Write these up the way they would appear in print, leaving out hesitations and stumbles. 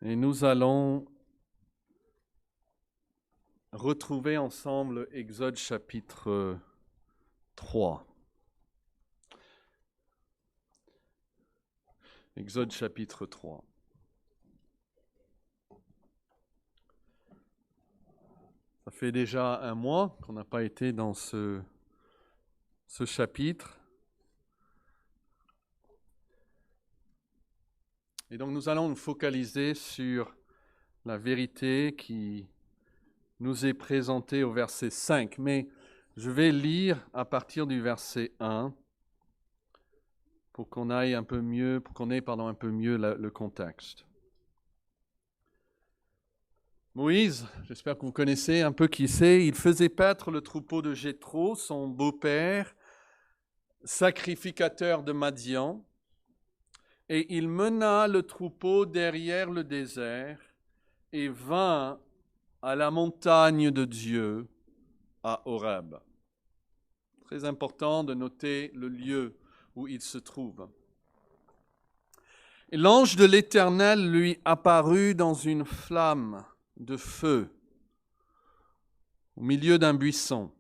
Et nous allons retrouver ensemble Exode chapitre 3. Exode chapitre 3. Ça fait déjà un mois qu'on n'a pas été dans ce chapitre. Et donc nous allons nous focaliser sur la vérité qui nous est présentée au verset 5. Mais je vais lire à partir du verset 1 pour qu'on ait un peu mieux le contexte. Moïse, j'espère que vous connaissez un peu qui c'est, il faisait paître le troupeau de Jéthro, son beau-père, sacrificateur de Madian, et il mena le troupeau derrière le désert et vint à la montagne de Dieu, à Horeb. Très important de noter le lieu où il se trouve. Et l'ange de l'Éternel lui apparut dans une flamme de feu au milieu d'un buisson.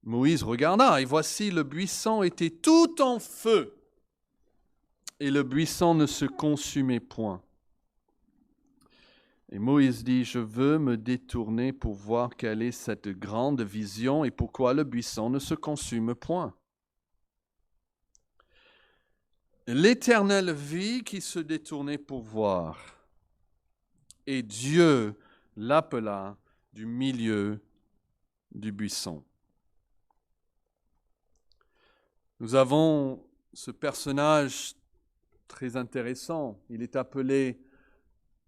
Moïse regarda, et voici le buisson était tout en feu, et le buisson ne se consumait point. Et Moïse dit, je veux me détourner pour voir quelle est cette grande vision et pourquoi le buisson ne se consume point. L'Éternel vit qui se détournait pour voir, et Dieu l'appela du milieu du buisson. Nous avons ce personnage très intéressant. Il est appelé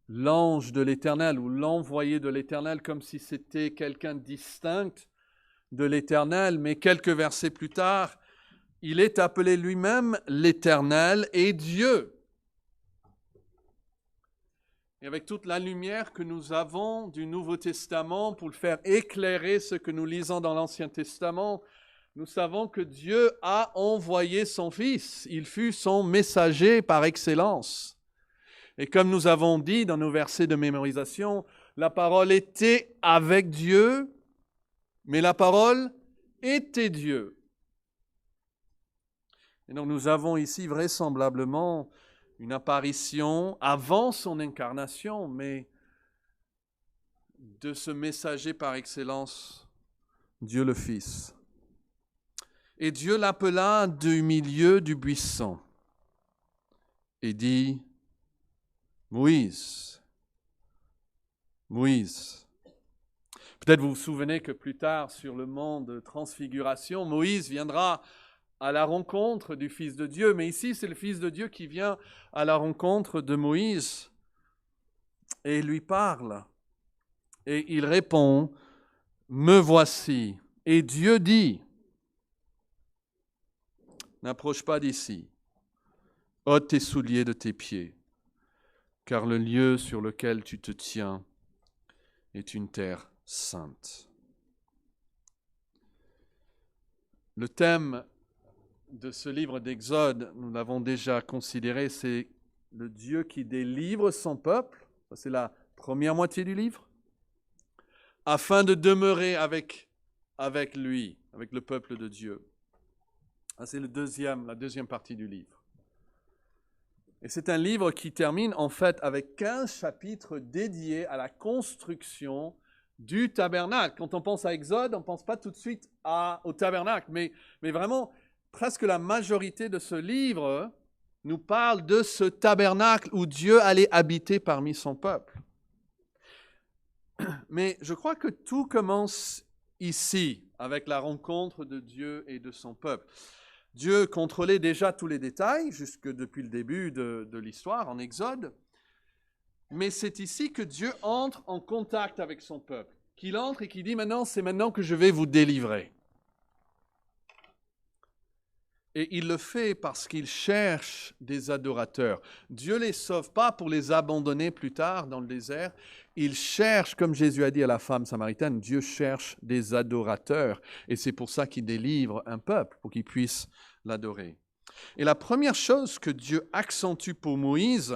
l'ange de l'Éternel ou l'envoyé de l'Éternel, comme si c'était quelqu'un de distinct de l'Éternel. Mais quelques versets plus tard, il est appelé lui-même l'Éternel et Dieu. Et avec toute la lumière que nous avons du Nouveau Testament pour le faire éclairer ce que nous lisons dans l'Ancien Testament, nous savons que Dieu a envoyé son Fils. Il fut son messager par excellence. Et comme nous avons dit dans nos versets de mémorisation, la parole était avec Dieu, mais la parole était Dieu. Et donc nous avons ici vraisemblablement une apparition avant son incarnation, mais de ce messager par excellence, Dieu le Fils. Et Dieu l'appela du milieu du buisson et dit, Moïse, Moïse. Peut-être vous vous souvenez que plus tard, sur le mont de Transfiguration, Moïse viendra à la rencontre du Fils de Dieu. Mais ici, c'est le Fils de Dieu qui vient à la rencontre de Moïse et lui parle. Et il répond, me voici. Et Dieu dit, n'approche pas d'ici, ôte tes souliers de tes pieds, car le lieu sur lequel tu te tiens est une terre sainte. Le thème de ce livre d'Exode, nous l'avons déjà considéré, c'est le Dieu qui délivre son peuple, ça c'est la première moitié du livre, afin de demeurer avec lui, avec le peuple de Dieu. Ça, c'est la deuxième partie du livre. Et c'est un livre qui termine en fait avec 15 chapitres dédiés à la construction du tabernacle. Quand on pense à Exode, on ne pense pas tout de suite au tabernacle, mais vraiment, presque la majorité de ce livre nous parle de ce tabernacle où Dieu allait habiter parmi son peuple. Mais je crois que tout commence ici, avec la rencontre de Dieu et de son peuple. Dieu contrôlait déjà tous les détails, jusque depuis le début de l'histoire, en Exode. Mais c'est ici que Dieu entre en contact avec son peuple. Qu'il entre et qu'il dit, c'est maintenant que je vais vous délivrer. Et il le fait parce qu'il cherche des adorateurs. Dieu ne les sauve pas pour les abandonner plus tard dans le désert. Il cherche, comme Jésus a dit à la femme samaritaine, Dieu cherche des adorateurs. Et c'est pour ça qu'il délivre un peuple, pour qu'il puisse l'adorer. Et la première chose que Dieu accentue pour Moïse,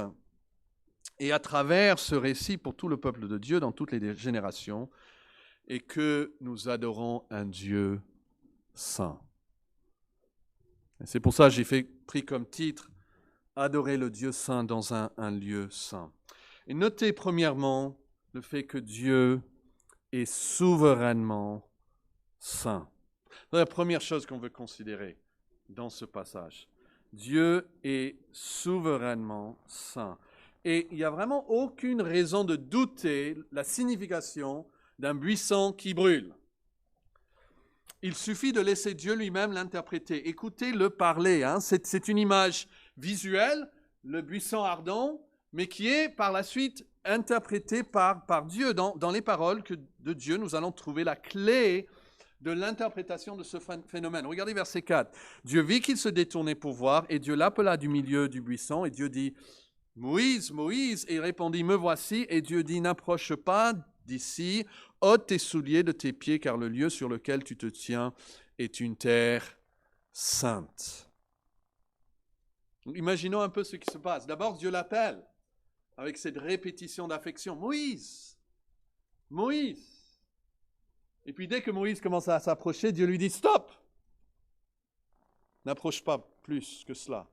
et à travers ce récit pour tout le peuple de Dieu dans toutes les générations, et que nous adorons un Dieu saint. Et c'est pour ça que j'ai pris comme titre « Adorer le Dieu saint dans un lieu saint ». Et notez premièrement le fait que Dieu est souverainement saint. C'est la première chose qu'on veut considérer dans ce passage. Dieu est souverainement saint. Et il n'y a vraiment aucune raison de douter la signification d'un buisson qui brûle. Il suffit de laisser Dieu lui-même l'interpréter. Écoutez-le parler. C'est une image visuelle, le buisson ardent, mais qui est par la suite interprétée par Dieu. Dans les paroles de Dieu, nous allons trouver la clé de l'interprétation de ce phénomène. Regardez verset 4. Dieu vit qu'il se détournait pour voir, et Dieu l'appela du milieu du buisson, et Dieu dit « Moïse, Moïse !» Et il répondit « Me voici !» Et Dieu dit « N'approche pas d'ici, ôte tes souliers de tes pieds, car le lieu sur lequel tu te tiens est une terre sainte. » Imaginons un peu ce qui se passe. D'abord, Dieu l'appelle avec cette répétition d'affection. « Moïse, Moïse !» Et puis dès que Moïse commence à s'approcher, Dieu lui dit « Stop ! N'approche pas plus que cela.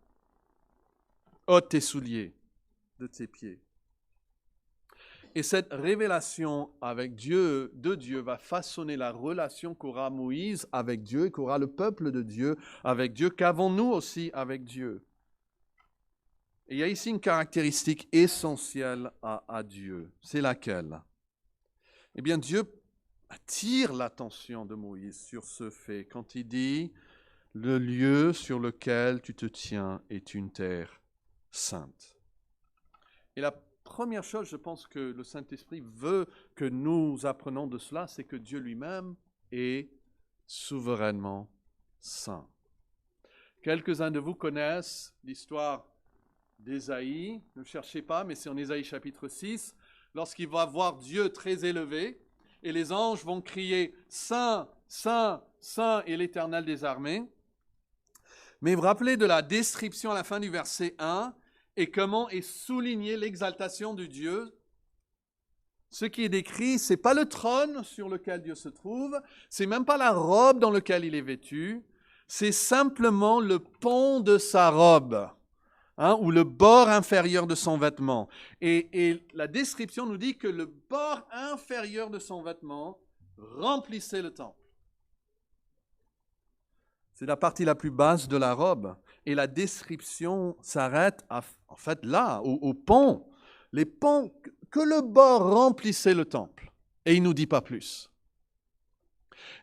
Ôte tes souliers de tes pieds. » Et cette révélation avec Dieu, de Dieu, va façonner la relation qu'aura Moïse avec Dieu et qu'aura le peuple de Dieu avec Dieu, qu'avons-nous aussi avec Dieu. Et il y a ici une caractéristique essentielle à Dieu. C'est laquelle? Eh bien, Dieu attire l'attention de Moïse sur ce fait quand il dit « Le lieu sur lequel tu te tiens est une terre sainte. » Et la première chose, je pense que le Saint-Esprit veut que nous apprenions de cela, c'est que Dieu lui-même est souverainement saint. Quelques-uns de vous connaissent l'histoire d'Ésaïe, ne cherchez pas, mais c'est en Ésaïe chapitre 6, lorsqu'il va voir Dieu très élevé, et les anges vont crier « Saint, Saint, Saint est l'Éternel des armées ». Mais vous vous rappelez de la description à la fin du verset 1 et comment est soulignée l'exaltation de Dieu. Ce qui est décrit, ce n'est pas le trône sur lequel Dieu se trouve, ce n'est même pas la robe dans laquelle il est vêtu, c'est simplement le pont de sa robe. Ou le bord inférieur de son vêtement. Et la description nous dit que le bord inférieur de son vêtement remplissait le temple. C'est la partie la plus basse de la robe. Et la description s'arrête en fait là, au pont. Les ponts, que le bord remplissait le temple. Et il ne nous dit pas plus.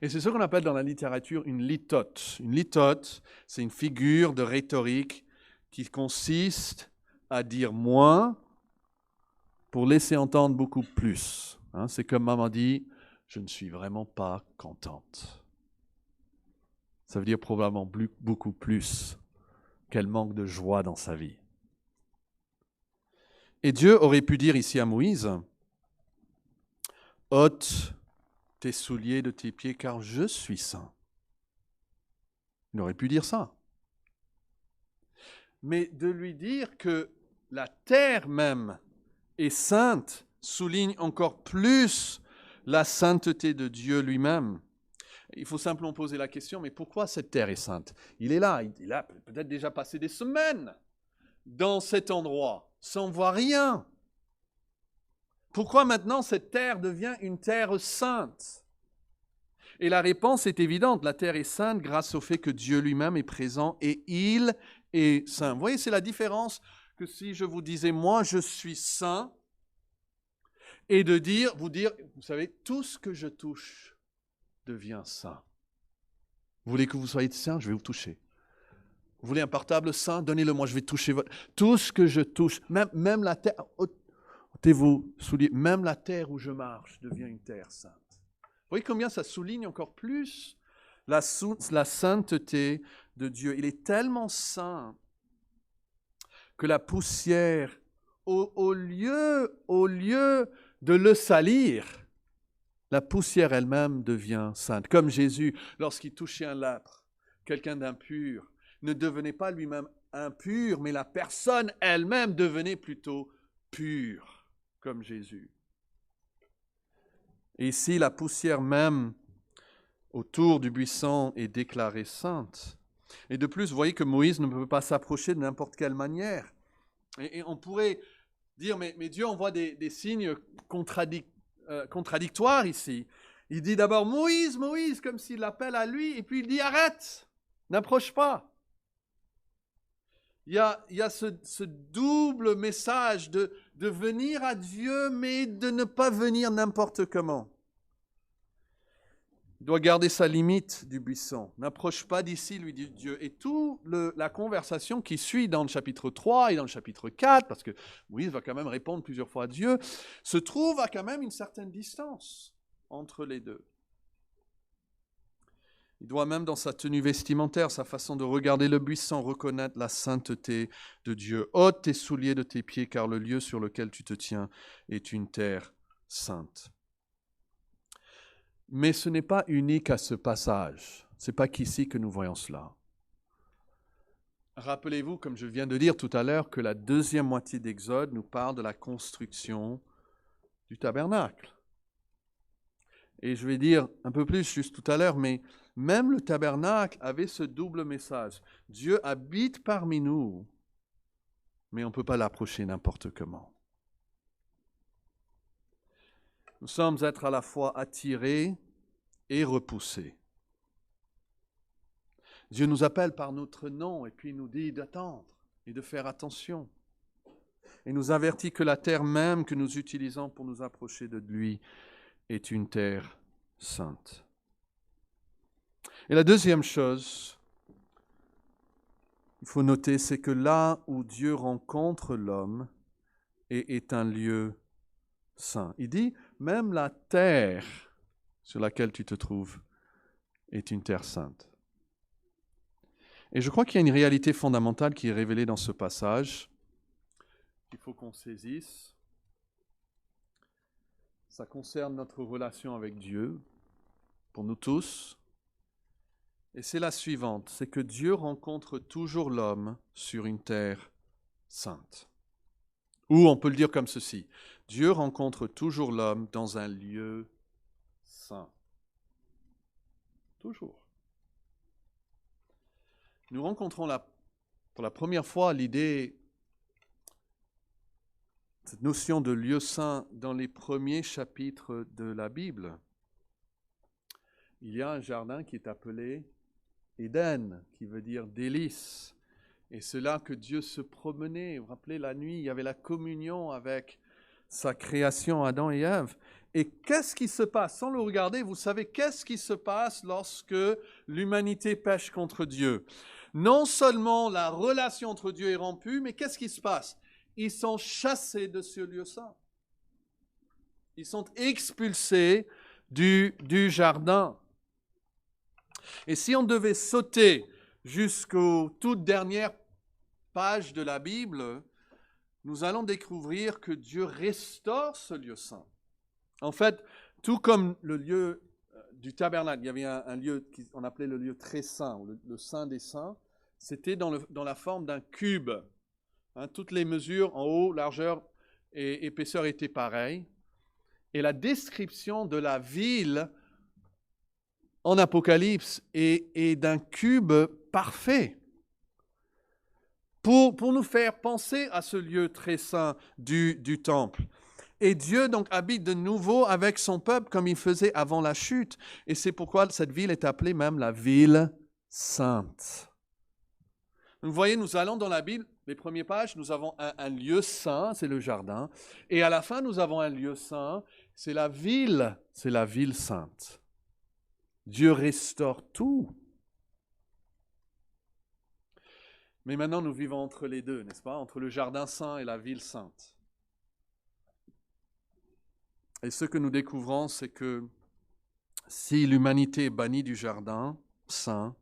Et c'est ce qu'on appelle dans la littérature une litote. Une litote, c'est une figure de rhétorique qui consiste à dire moins pour laisser entendre beaucoup plus. C'est comme maman dit, je ne suis vraiment pas contente. Ça veut dire probablement beaucoup plus qu'elle manque de joie dans sa vie. Et Dieu aurait pu dire ici à Moïse, ôte tes souliers de tes pieds car je suis saint. Il aurait pu dire ça. Mais de lui dire que la terre même est sainte souligne encore plus la sainteté de Dieu lui-même. Il faut simplement poser la question, mais pourquoi cette terre est sainte? Il est là, il a peut-être déjà passé des semaines dans cet endroit, sans voir rien. Pourquoi maintenant cette terre devient une terre sainte? Et la réponse est évidente, la terre est sainte grâce au fait que Dieu lui-même est présent et il est saint. Vous voyez, c'est la différence que si je vous disais, moi je suis saint, et de vous dire, vous savez, tout ce que je touche devient saint. Vous voulez que vous soyez saint, je vais vous toucher. Vous voulez un portable saint, donnez-le-moi, je vais toucher votre... Tout ce que je touche, même la terre, ôtez-vous souliers, même la terre où je marche devient une terre sainte. Vous voyez combien ça souligne encore plus la sainteté de Dieu. Il est tellement saint que la poussière, au lieu de le salir, la poussière elle-même devient sainte. Comme Jésus, lorsqu'il touchait un lèpre, quelqu'un d'impur, ne devenait pas lui-même impur, mais la personne elle-même devenait plutôt pur comme Jésus. Et ici, la poussière même autour du buisson est déclarée sainte. Et de plus, vous voyez que Moïse ne peut pas s'approcher de n'importe quelle manière. Et on pourrait dire, mais Dieu envoie des signes contradictoires ici. Il dit d'abord, Moïse, Moïse, comme s'il l'appelle à lui, et puis il dit, arrête, n'approche pas. Il y a ce double message de venir à Dieu, mais de ne pas venir n'importe comment. Il doit garder sa limite du buisson. N'approche pas d'ici, lui dit Dieu. Et toute la conversation qui suit dans le chapitre 3 et dans le chapitre 4, parce que Moïse va quand même répondre plusieurs fois à Dieu, se trouve à quand même une certaine distance entre les deux. Il doit même dans sa tenue vestimentaire, sa façon de regarder le buisson, reconnaître la sainteté de Dieu. Ôte tes souliers de tes pieds, car le lieu sur lequel tu te tiens est une terre sainte. Mais ce n'est pas unique à ce passage. Ce n'est pas qu'ici que nous voyons cela. Rappelez-vous, comme je viens de dire tout à l'heure, que la deuxième moitié d'Exode nous parle de la construction du tabernacle. Et je vais dire un peu plus juste tout à l'heure, mais même le tabernacle avait ce double message. Dieu habite parmi nous, mais on ne peut pas l'approcher n'importe comment. Nous sommes à la fois attirés et repoussés. Dieu nous appelle par notre nom et puis nous dit d'attendre et de faire attention. Et nous avertit que la terre même que nous utilisons pour nous approcher de lui est une terre sainte. Et la deuxième chose, il faut noter, c'est que là où Dieu rencontre l'homme est un lieu saint. Il dit, même la terre sur laquelle tu te trouves est une terre sainte. Et je crois qu'il y a une réalité fondamentale qui est révélée dans ce passage, qu'il faut qu'on saisisse. Ça concerne notre relation avec Dieu, pour nous tous. Et c'est la suivante, c'est que Dieu rencontre toujours l'homme sur une terre sainte. Ou on peut le dire comme ceci, Dieu rencontre toujours l'homme dans un lieu saint. Toujours. Nous rencontrons pour la première fois l'idée, cette notion de lieu saint dans les premiers chapitres de la Bible. Il y a un jardin qui est appelé Éden, qui veut dire délice. Et c'est là que Dieu se promenait. Vous vous rappelez, la nuit, il y avait la communion avec sa création, Adam et Ève. Et qu'est-ce qui se passe? Sans le regarder, vous savez qu'est-ce qui se passe lorsque l'humanité pêche contre Dieu? Non seulement la relation entre Dieu est rompue, mais qu'est-ce qui se passe? Ils sont chassés de ce lieu saint. Ils sont expulsés du jardin. Et si on devait sauter jusqu'aux toutes dernières pages de la Bible, nous allons découvrir que Dieu restaure ce lieu saint. En fait, tout comme le lieu du tabernacle, il y avait un lieu qu'on appelait le lieu très saint, le saint des saints, c'était dans la forme d'un cube. Toutes les mesures en haut, largeur et épaisseur étaient pareilles. Et la description de la ville en Apocalypse est d'un cube parfait. Pour nous faire penser à ce lieu très saint du temple. Et Dieu donc habite de nouveau avec son peuple comme il faisait avant la chute. Et c'est pourquoi cette ville est appelée même la ville sainte. Donc, vous voyez, nous allons dans la Bible, les premières pages, nous avons un lieu saint, c'est le jardin. Et à la fin, nous avons un lieu saint, c'est la ville sainte. Dieu restaure tout. Mais maintenant, nous vivons entre les deux, n'est-ce pas? Entre le jardin saint et la ville sainte. Et ce que nous découvrons, c'est que si l'humanité est bannie du jardin saint,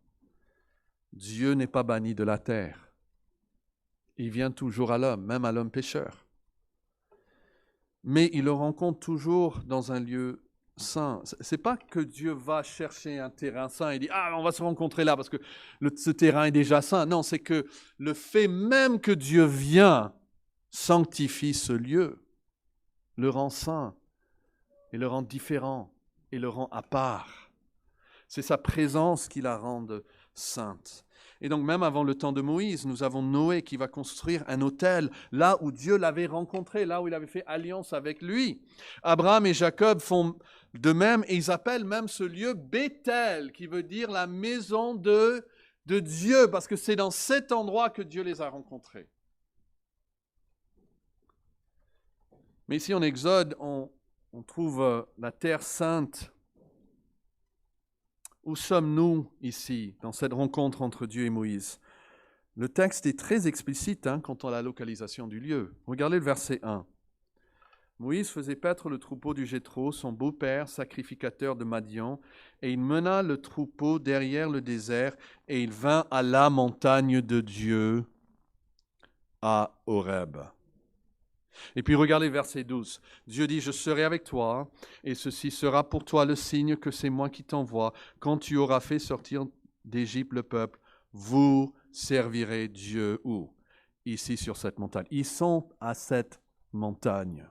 Dieu n'est pas banni de la terre. Il vient toujours à l'homme, même à l'homme pécheur. Mais il le rencontre toujours dans un lieu saint. Ce n'est pas que Dieu va chercher un terrain saint et dit « Ah, on va se rencontrer là parce que ce terrain est déjà saint ». Non, c'est que le fait même que Dieu vient sanctifie ce lieu, le rend saint et le rend différent et le rend à part. C'est sa présence qui la rend sainte. Et donc même avant le temps de Moïse, nous avons Noé qui va construire un autel là où Dieu l'avait rencontré, là où il avait fait alliance avec lui. Abraham et Jacob font de même et ils appellent même ce lieu Béthel, qui veut dire la maison de Dieu, parce que c'est dans cet endroit que Dieu les a rencontrés. Mais ici en Exode, on trouve la terre sainte. Où sommes-nous ici, dans cette rencontre entre Dieu et Moïse? Le texte est très explicite quant à la localisation du lieu. Regardez le verset 1. Moïse faisait paître le troupeau du Jéthro, son beau-père, sacrificateur de Madian, et il mena le troupeau derrière le désert, et il vint à la montagne de Dieu, à Horeb. Et puis regardez verset 12. Dieu dit, je serai avec toi, et ceci sera pour toi le signe que c'est moi qui t'envoie. Quand tu auras fait sortir d'Égypte le peuple, vous servirez Dieu où? Ici sur cette montagne. Ils sont à cette montagne,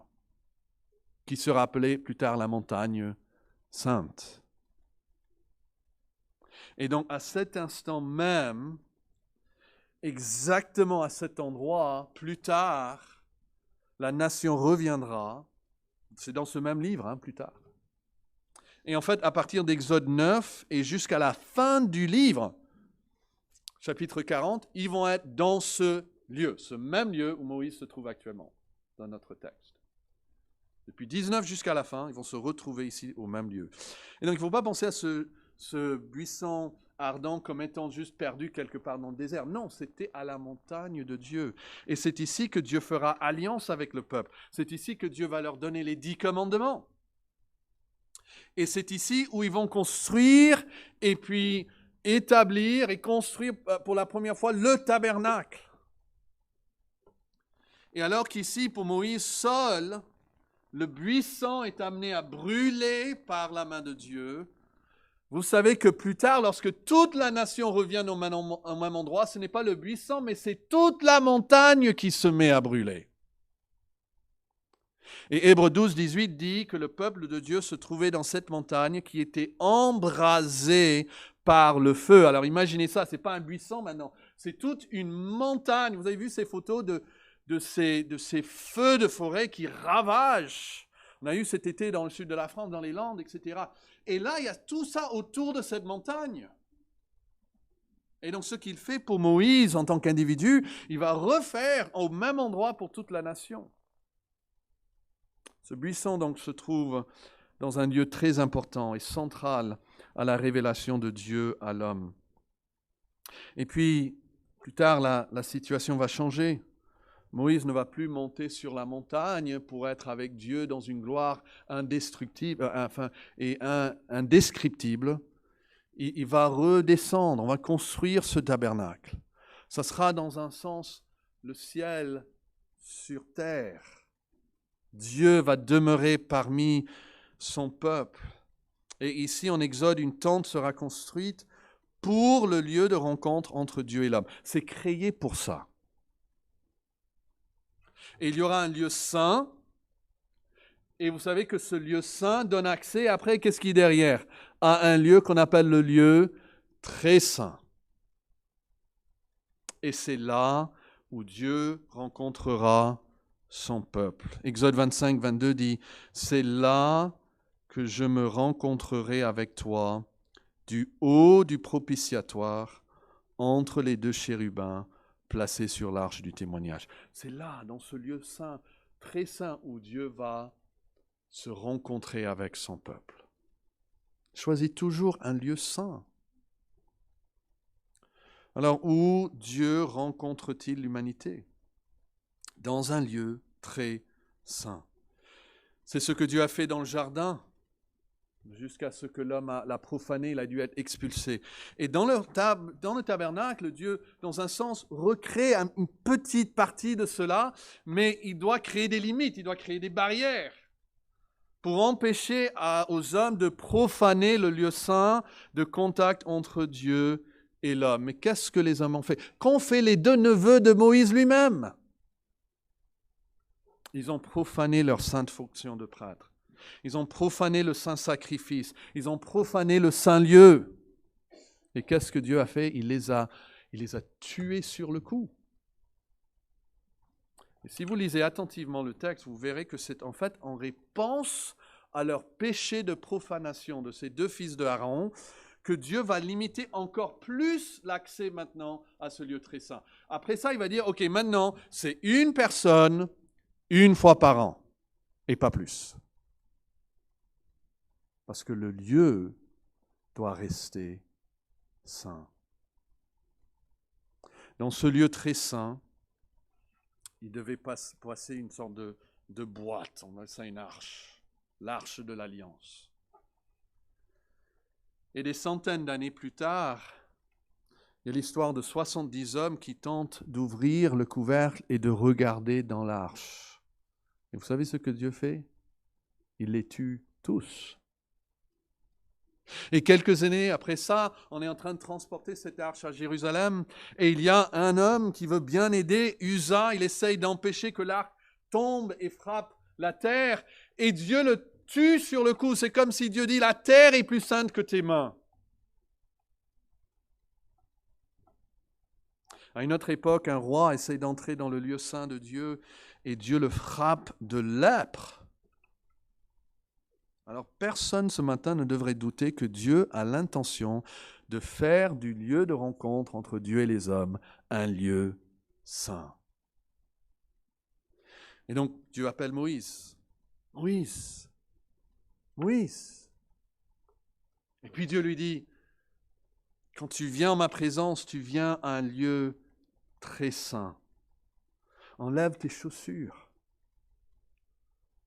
qui sera appelée plus tard la montagne sainte. Et donc à cet instant même, exactement à cet endroit, plus tard, la nation reviendra, c'est dans ce même livre, plus tard. Et en fait, à partir d'Exode 9 et jusqu'à la fin du livre, chapitre 40, ils vont être dans ce lieu, ce même lieu où Moïse se trouve actuellement, dans notre texte. Depuis 19 jusqu'à la fin, ils vont se retrouver ici au même lieu. Et donc, il ne faut pas penser à ce buisson ardent comme étant juste perdu quelque part dans le désert. Non, c'était à la montagne de Dieu. Et c'est ici que Dieu fera alliance avec le peuple. C'est ici que Dieu va leur donner les 10 commandements. Et c'est ici où ils vont construire et puis établir et construire pour la première fois le tabernacle. Et alors qu'ici, pour Moïse seul, le buisson est amené à brûler par la main de Dieu, vous savez que plus tard, lorsque toute la nation revient au même endroit, ce n'est pas le buisson, mais c'est toute la montagne qui se met à brûler. Et Hébreux 12, 18 dit que le peuple de Dieu se trouvait dans cette montagne qui était embrasée par le feu. Alors imaginez ça, ce n'est pas un buisson maintenant, c'est toute une montagne. Vous avez vu ces photos de ces feux de forêt qui ravagent. On a eu cet été dans le sud de la France, dans les Landes, etc. Et là, il y a tout ça autour de cette montagne. Et donc, ce qu'il fait pour Moïse en tant qu'individu, il va refaire au même endroit pour toute la nation. Ce buisson, donc, se trouve dans un lieu très important et central à la révélation de Dieu à l'homme. Et puis, plus tard, la situation va changer. Moïse ne va plus monter sur la montagne pour être avec Dieu dans une gloire indestructible, et indescriptible. Il va redescendre, on va construire ce tabernacle. Ça sera dans un sens le ciel sur terre. Dieu va demeurer parmi son peuple. Et ici, en Exode, une tente sera construite pour le lieu de rencontre entre Dieu et l'homme. C'est créé pour ça. Et il y aura un lieu saint. Et vous savez que ce lieu saint donne accès, après, qu'est-ce qui est derrière? À un lieu qu'on appelle le lieu très saint. Et c'est là où Dieu rencontrera son peuple. Exode 25, 22 dit, « C'est là que je me rencontrerai avec toi, du haut du propitiatoire, entre les deux chérubins, placés sur l'arche du témoignage. » C'est là, dans ce lieu saint, très saint, où Dieu va se rencontrer avec son peuple. Choisis toujours un lieu saint. Alors, où Dieu rencontre-t-il l'humanité? Dans un lieu très saint. C'est ce que Dieu a fait dans le jardin, jusqu'à ce que l'homme l'a profané, il a dû être expulsé. Et dans le tabernacle, Dieu, dans un sens, recrée une petite partie de cela, mais il doit créer des limites, il doit créer des barrières pour empêcher aux hommes de profaner le lieu saint de contact entre Dieu et l'homme. Mais qu'est-ce que les hommes ont fait? Qu'ont fait les deux neveux de Moïse lui-même? Ils ont profané leur sainte fonction de prêtre. Ils ont profané le saint sacrifice. Ils ont profané le saint lieu. Et qu'est-ce que Dieu a fait? Il les a tués sur le coup. Et si vous lisez attentivement le texte, vous verrez que c'est en fait en réponse à leur péché de profanation de ces deux fils de Aaron que Dieu va limiter encore plus l'accès maintenant à ce lieu très saint. Après ça, il va dire, ok, maintenant, c'est une personne, une fois par an, et pas plus. Parce que le lieu doit rester saint. Dans ce lieu très saint, il devait passer une sorte de boîte, on appelle ça une arche, l'arche de l'Alliance. Et des centaines d'années plus tard, il y a l'histoire de 70 hommes qui tentent d'ouvrir le couvercle et de regarder dans l'arche. Et vous savez ce que Dieu fait? Il les tue tous. Et quelques années après ça, on est en train de transporter cette arche à Jérusalem et il y a un homme qui veut bien aider, Uza, il essaye d'empêcher que l'arche tombe et frappe la terre et Dieu le tue sur le coup. C'est comme si Dieu dit, la terre est plus sainte que tes mains. À une autre époque, un roi essaye d'entrer dans le lieu saint de Dieu et Dieu le frappe de lèpre. Alors personne ce matin ne devrait douter que Dieu a l'intention de faire du lieu de rencontre entre Dieu et les hommes un lieu saint. Et donc Dieu appelle Moïse. Moïse. Moïse. Et puis Dieu lui dit, quand tu viens en ma présence, tu viens à un lieu très saint. Enlève tes chaussures.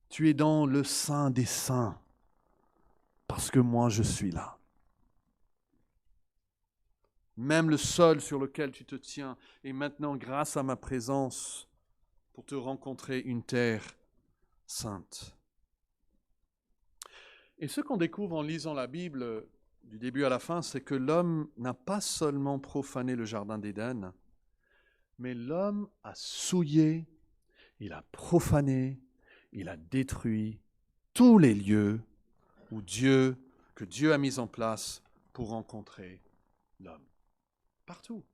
Tu es dans le saint des saints. Parce que moi, je suis là. Même le sol sur lequel tu te tiens est maintenant, grâce à ma présence, pour te rencontrer une terre sainte. Et ce qu'on découvre en lisant la Bible du début à la fin, c'est que l'homme n'a pas seulement profané le jardin d'Éden, mais l'homme a souillé, il a profané, il a détruit tous les lieux que Dieu a mis en place pour rencontrer l'homme. Partout.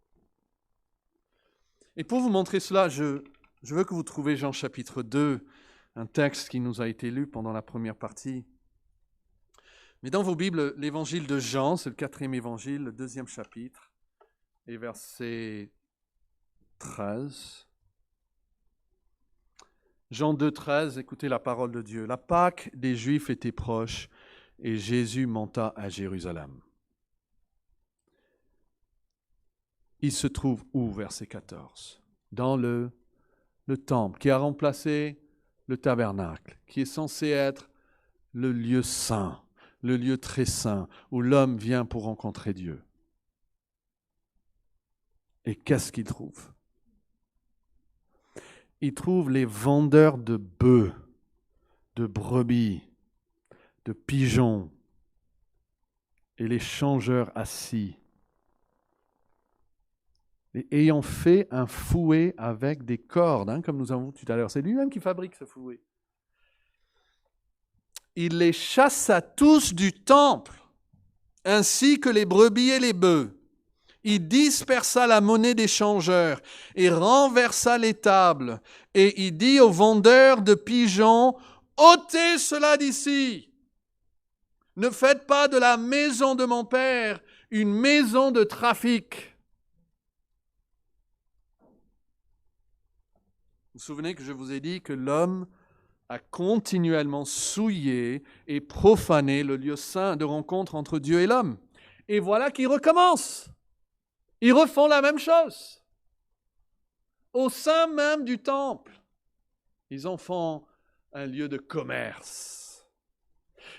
Et pour vous montrer cela, je veux que vous trouviez Jean chapitre 2, un texte qui nous a été lu pendant la première partie. Mais dans vos Bibles, l'évangile de Jean, c'est le 4e évangile, le 2e chapitre, et verset 13. Jean 2, 13, écoutez la parole de Dieu. La Pâque des Juifs était proche, et Jésus monta à Jérusalem. Il se trouve où, verset 14? Dans le temple, qui a remplacé le tabernacle, qui est censé être le lieu saint, le lieu très saint, où l'homme vient pour rencontrer Dieu. Et qu'est-ce qu'il trouve? Il trouve les vendeurs de bœufs, de brebis, de pigeons, et les changeurs assis, et ayant fait un fouet avec des cordes, comme nous avons vu tout à l'heure. C'est lui-même qui fabrique ce fouet. Il les chassa tous du temple, ainsi que les brebis et les bœufs. Il dispersa la monnaie des changeurs et renversa les tables. Et il dit aux vendeurs de pigeons, « ôtez cela d'ici. Ne faites pas de la maison de mon père une maison de trafic. » Vous vous souvenez que je vous ai dit que l'homme a continuellement souillé et profané le lieu saint de rencontre entre Dieu et l'homme. Et voilà qu'ils recommencent. Ils refont la même chose. Au sein même du temple, ils en font un lieu de commerce.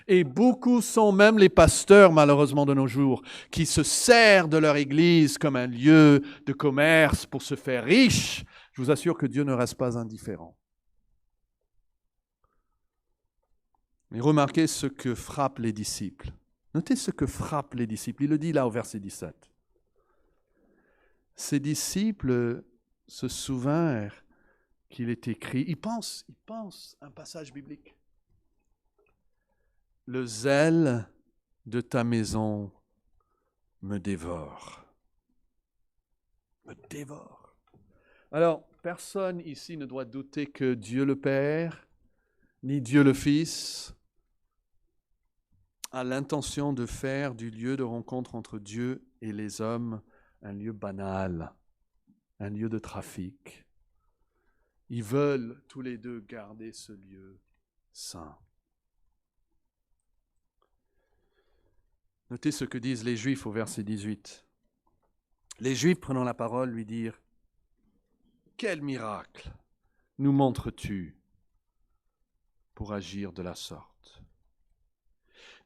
Et beaucoup sont même les pasteurs, malheureusement de nos jours, qui se servent de leur église comme un lieu de commerce pour se faire riche. Je vous assure que Dieu ne reste pas indifférent. Mais remarquez ce que frappent les disciples. Notez ce que frappent les disciples. Il le dit là au verset 17. Ces disciples se souvinrent qu'il est écrit, il pense un passage biblique. Le zèle de ta maison me dévore. Me dévore. Alors, personne ici ne doit douter que Dieu le Père, ni Dieu le Fils, a l'intention de faire du lieu de rencontre entre Dieu et les hommes un lieu banal, un lieu de trafic. Ils veulent tous les deux garder ce lieu saint. Notez ce que disent les Juifs au verset 18. Les Juifs, prenant la parole, lui dirent « Quel miracle nous montres-tu pour agir de la sorte ?»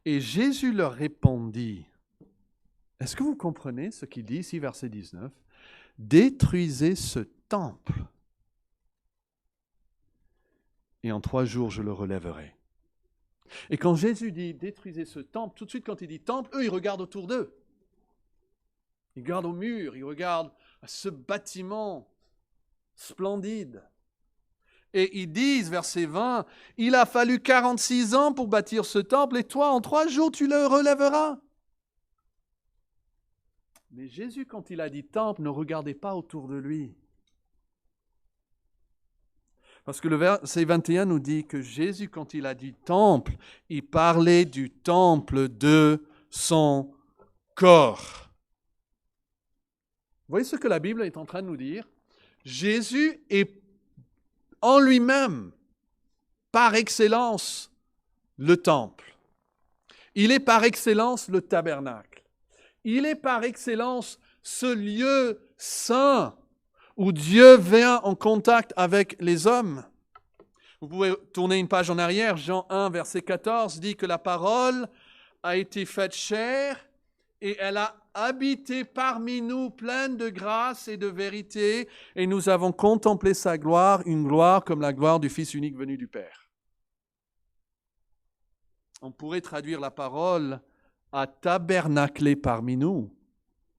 Et Jésus leur répondit, est-ce que vous comprenez ce qu'il dit ici, verset 19 ? « Détruisez ce temple, et en 3 jours je le relèverai. » Et quand Jésus dit « détruisez ce temple », tout de suite quand il dit « temple », eux ils regardent autour d'eux. Ils regardent au mur, ils regardent à ce bâtiment splendide. Et ils disent, verset 20, « Il a fallu 46 ans pour bâtir ce temple, et toi, en 3 jours, tu le relèveras. » Mais Jésus, quand il a dit temple, ne regardait pas autour de lui. Parce que le verset 21 nous dit que Jésus, quand il a dit temple, il parlait du temple de son corps. Vous voyez ce que la Bible est en train de nous dire ? Jésus est en lui-même, par excellence, le temple. Il est par excellence le tabernacle. Il est par excellence ce lieu saint où Dieu vient en contact avec les hommes. Vous pouvez tourner une page en arrière. Jean 1, verset 14 dit que la parole a été faite chair et elle a habité parmi nous pleine de grâce et de vérité, et nous avons contemplé sa gloire, une gloire comme la gloire du Fils unique venu du Père. On pourrait traduire la parole à tabernacler parmi nous,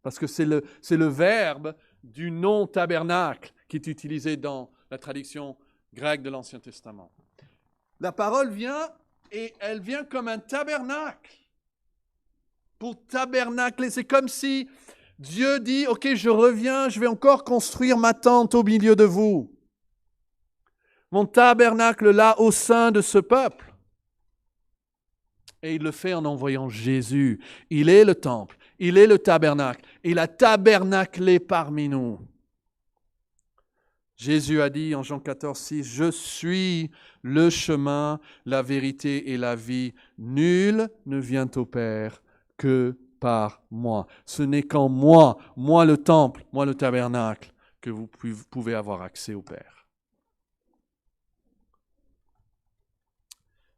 parce que c'est le verbe du nom tabernacle qui est utilisé dans la traduction grecque de l'Ancien Testament. La parole vient et elle vient comme un tabernacle. Pour tabernacler, c'est comme si Dieu dit, ok, je reviens, je vais encore construire ma tente au milieu de vous. Mon tabernacle là au sein de ce peuple. Et il le fait en envoyant Jésus. Il est le temple, il est le tabernacle. Il a tabernaclé parmi nous. Jésus a dit en Jean 14, 6, « Je suis le chemin, la vérité et la vie. Nul ne vient au Père que par moi. » Ce n'est qu'en moi, moi le temple, moi le tabernacle, que vous pouvez avoir accès au Père.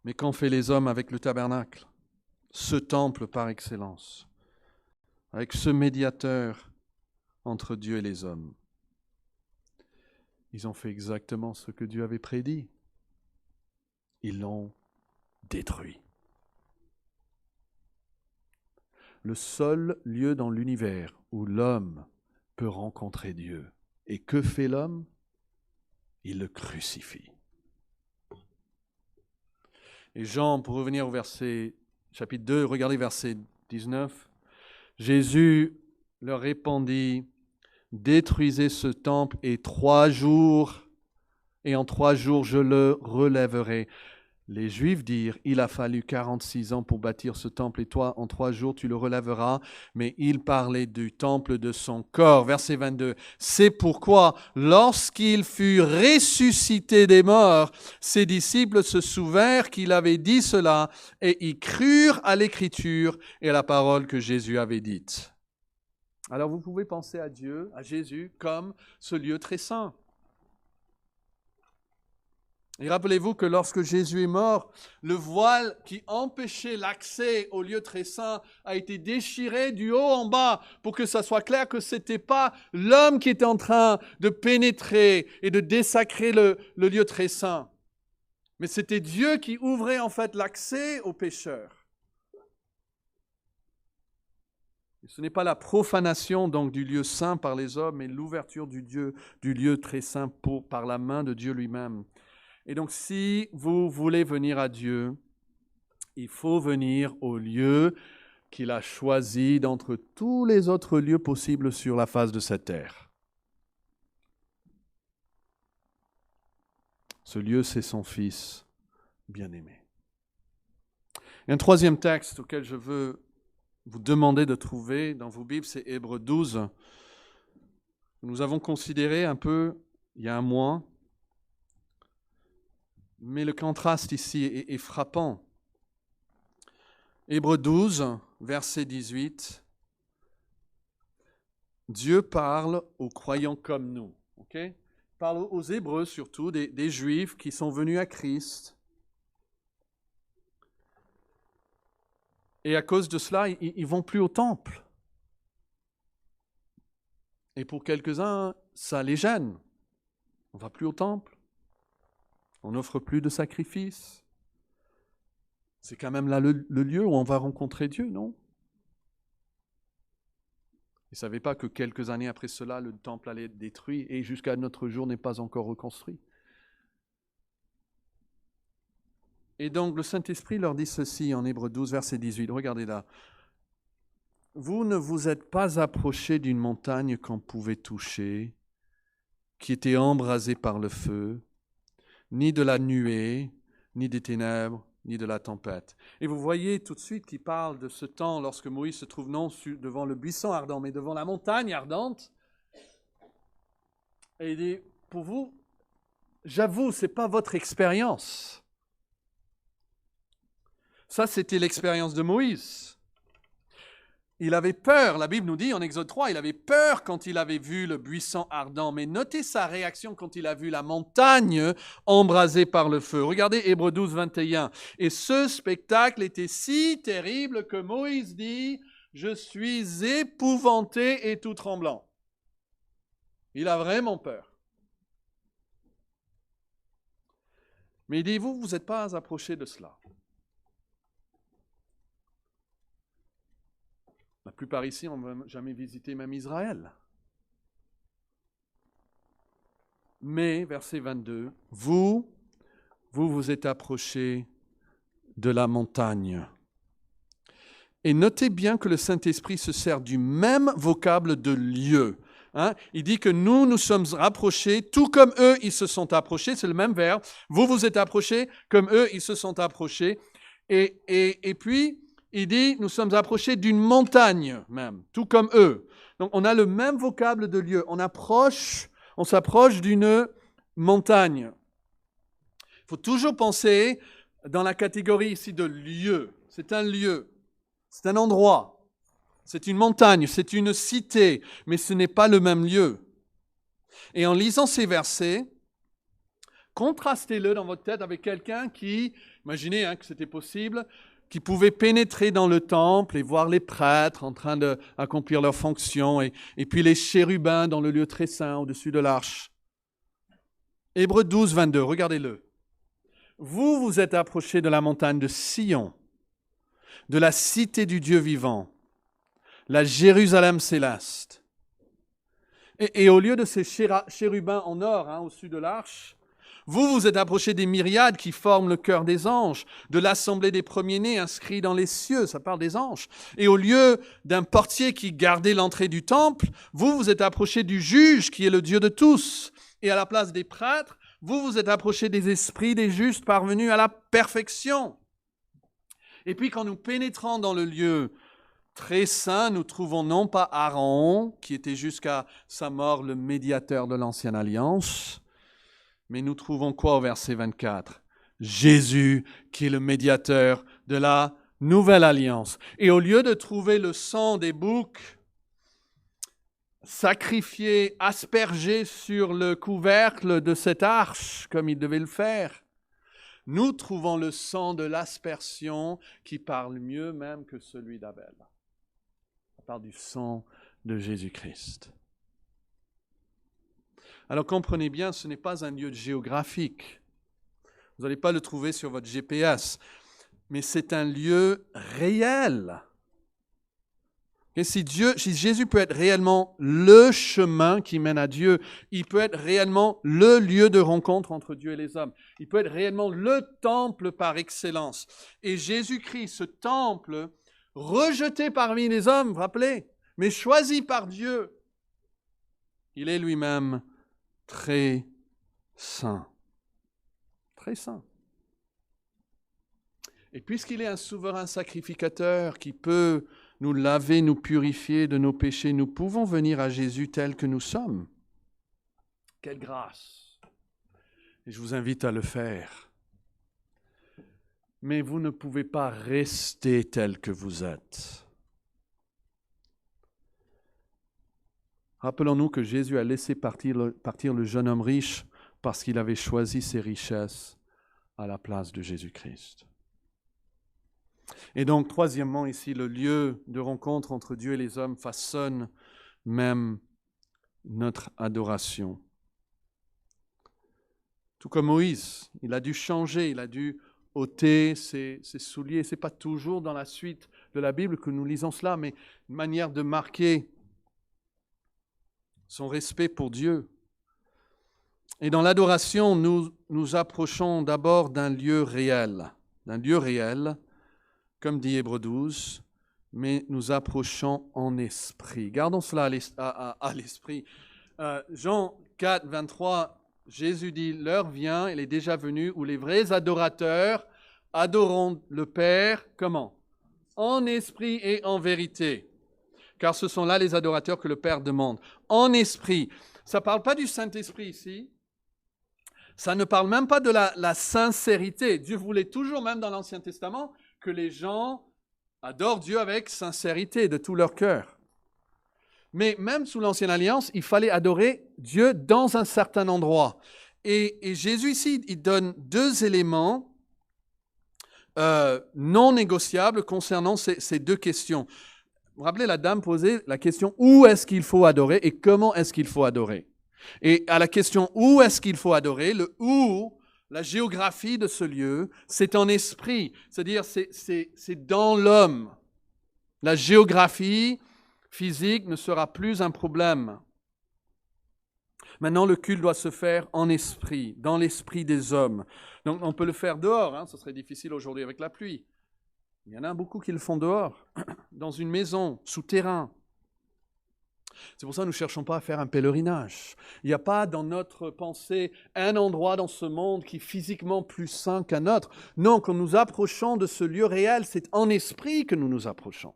Mais qu'ont fait les hommes avec le tabernacle ? Ce temple par excellence, avec ce médiateur entre Dieu et les hommes. Ils ont fait exactement ce que Dieu avait prédit. Ils l'ont détruit. Le seul lieu dans l'univers où l'homme peut rencontrer Dieu. Et que fait l'homme ? Il le crucifie. Et Jean, pour revenir au verset, chapitre 2, regardez verset 19. Jésus leur répondit, « Détruisez ce temple et en 3 jours je le relèverai. » Les Juifs dirent, « Il a fallu 46 ans pour bâtir ce temple et toi, en 3 jours, tu le relèveras. » Mais il parlait du temple de son corps. Verset 22. « C'est pourquoi, lorsqu'il fut ressuscité des morts, ses disciples se souvinrent qu'il avait dit cela et y crurent à l'Écriture et à la parole que Jésus avait dite. » Alors vous pouvez penser à Dieu, à Jésus, comme ce lieu très saint. Et rappelez-vous que lorsque Jésus est mort, le voile qui empêchait l'accès au lieu très saint a été déchiré du haut en bas pour que ça soit clair que ce n'était pas l'homme qui était en train de pénétrer et de désacrer le lieu très saint. Mais c'était Dieu qui ouvrait en fait l'accès aux pécheurs. Ce n'est pas la profanation donc du lieu saint par les hommes, mais l'ouverture du lieu très saint par la main de Dieu lui-même. Et donc si vous voulez venir à Dieu, il faut venir au lieu qu'il a choisi d'entre tous les autres lieux possibles sur la face de cette terre. Ce lieu, c'est son Fils bien-aimé. Et un troisième texte auquel je veux vous demander de trouver dans vos Bibles, c'est Hébreux 12. Nous avons considéré un peu il y a un mois, mais le contraste ici est frappant. Hébreux 12, verset 18. Dieu parle aux croyants comme nous. Okay? Il parle aux Hébreux surtout, des Juifs qui sont venus à Christ. Et à cause de cela, ils ne vont plus au temple. Et pour quelques-uns, ça les gêne. On ne va plus au temple. On n'offre plus de sacrifices. C'est quand même là le lieu où on va rencontrer Dieu, non? Ils ne savaient pas que quelques années après cela, le temple allait être détruit et jusqu'à notre jour n'est pas encore reconstruit. Et donc le Saint-Esprit leur dit ceci en Hébreux 12, verset 18. Regardez là. Vous ne vous êtes pas approchés d'une montagne qu'on pouvait toucher, qui était embrasée par le feu, ni de la nuée, ni des ténèbres, ni de la tempête. Et vous voyez tout de suite qu'il parle de ce temps lorsque Moïse se trouve non devant le buisson ardent, mais devant la montagne ardente. Et il dit, pour vous, j'avoue, ce n'est pas votre expérience. Ça, c'était l'expérience de Moïse. Il avait peur, la Bible nous dit en Exode 3, il avait peur quand il avait vu le buisson ardent. Mais notez sa réaction quand il a vu la montagne embrasée par le feu. Regardez Hébreux 12, 21. Et ce spectacle était si terrible que Moïse dit, « Je suis épouvanté et tout tremblant. » Il a vraiment peur. Mais il dit, vous n'êtes pas approchés de cela. La plupart ici n'ont jamais visité même Israël. Mais, verset 22, vous vous êtes approchés de la montagne. Et notez bien que le Saint-Esprit se sert du même vocable de lieu. Il dit que nous sommes rapprochés, tout comme eux, ils se sont approchés. C'est le même verbe. Vous vous êtes approchés, comme eux, ils se sont approchés. Et puis, il dit, nous sommes approchés d'une montagne même, tout comme eux. Donc, on a le même vocable de lieu. On s'approche d'une montagne. Il faut toujours penser dans la catégorie ici de lieu. C'est un lieu, c'est un endroit, c'est une montagne, c'est une cité, mais ce n'est pas le même lieu. Et en lisant ces versets, contrastez-le dans votre tête avec quelqu'un qui, imaginez que c'était possible, qui pouvait pénétrer dans le temple et voir les prêtres en train d'accomplir leurs fonctions, et puis les chérubins dans le lieu très saint au-dessus de l'arche. Hébreux 12, 22, regardez-le. Vous vous êtes approchés de la montagne de Sion, de la cité du Dieu vivant, la Jérusalem céleste. Et au lieu de ces chérubins en or au-dessus de l'arche, vous vous êtes approchés des myriades qui forment le cœur des anges, de l'assemblée des premiers-nés inscrits dans les cieux, ça parle des anges. Et au lieu d'un portier qui gardait l'entrée du temple, vous vous êtes approchés du juge qui est le Dieu de tous. Et à la place des prêtres, vous vous êtes approchés des esprits des justes parvenus à la perfection. Et puis quand nous pénétrons dans le lieu très saint, nous trouvons non pas Aaron, qui était jusqu'à sa mort le médiateur de l'ancienne alliance, mais nous trouvons quoi au verset 24? Jésus, qui est le médiateur de la nouvelle alliance. Et au lieu de trouver le sang des boucs sacrifié, aspergé sur le couvercle de cette arche, comme il devait le faire, nous trouvons le sang de l'aspersion qui parle mieux même que celui d'Abel. Ça parle du sang de Jésus-Christ. Alors comprenez bien, ce n'est pas un lieu géographique. Vous n'allez pas le trouver sur votre GPS, mais c'est un lieu réel. Et si Jésus peut être réellement le chemin qui mène à Dieu, il peut être réellement le lieu de rencontre entre Dieu et les hommes. Il peut être réellement le temple par excellence. Et Jésus-Christ, ce temple, rejeté parmi les hommes, vous vous rappelez, mais choisi par Dieu, il est lui-même très saint. Très saint. Et puisqu'il est un souverain sacrificateur qui peut nous laver, nous purifier de nos péchés, nous pouvons venir à Jésus tel que nous sommes. Quelle grâce! Et je vous invite à le faire. Mais vous ne pouvez pas rester tel que vous êtes. Rappelons-nous que Jésus a laissé partir le jeune homme riche parce qu'il avait choisi ses richesses à la place de Jésus-Christ. Et donc, troisièmement, ici, le lieu de rencontre entre Dieu et les hommes façonne même notre adoration. Tout comme Moïse, il a dû changer, il a dû ôter ses souliers. Ce n'est pas toujours dans la suite de la Bible que nous lisons cela, mais une manière de marquer son respect pour Dieu. Et dans l'adoration, nous nous approchons d'abord d'un lieu réel, comme dit Hébreux 12, mais nous approchons en esprit. Gardons cela à l'esprit. Jean 4, 23, Jésus dit, l'heure vient, elle est déjà venue, où les vrais adorateurs adoreront le Père, comment? En esprit et en vérité. Car ce sont là les adorateurs que le Père demande. En esprit. Ça ne parle pas du Saint-Esprit ici. Ça ne parle même pas de la sincérité. Dieu voulait toujours, même dans l'Ancien Testament, que les gens adorent Dieu avec sincérité de tout leur cœur. Mais même sous l'Ancienne Alliance, il fallait adorer Dieu dans un certain endroit. Et Jésus ici, il donne deux éléments non négociables concernant ces deux questions. Vous vous rappelez, la dame posait la question où est-ce qu'il faut adorer et comment est-ce qu'il faut adorer. Et à la question où est-ce qu'il faut adorer, le où, la géographie de ce lieu, c'est en esprit, c'est-à-dire c'est dans l'homme. La géographie physique ne sera plus un problème. Maintenant, le culte doit se faire en esprit, dans l'esprit des hommes. Donc, on peut le faire dehors, ce serait difficile aujourd'hui avec la pluie. Il y en a beaucoup qui le font dehors, dans une maison, souterrain. C'est pour ça que nous ne cherchons pas à faire un pèlerinage. Il n'y a pas dans notre pensée un endroit dans ce monde qui est physiquement plus saint qu'un autre. Non, quand nous approchons de ce lieu réel, c'est en esprit que nous nous approchons.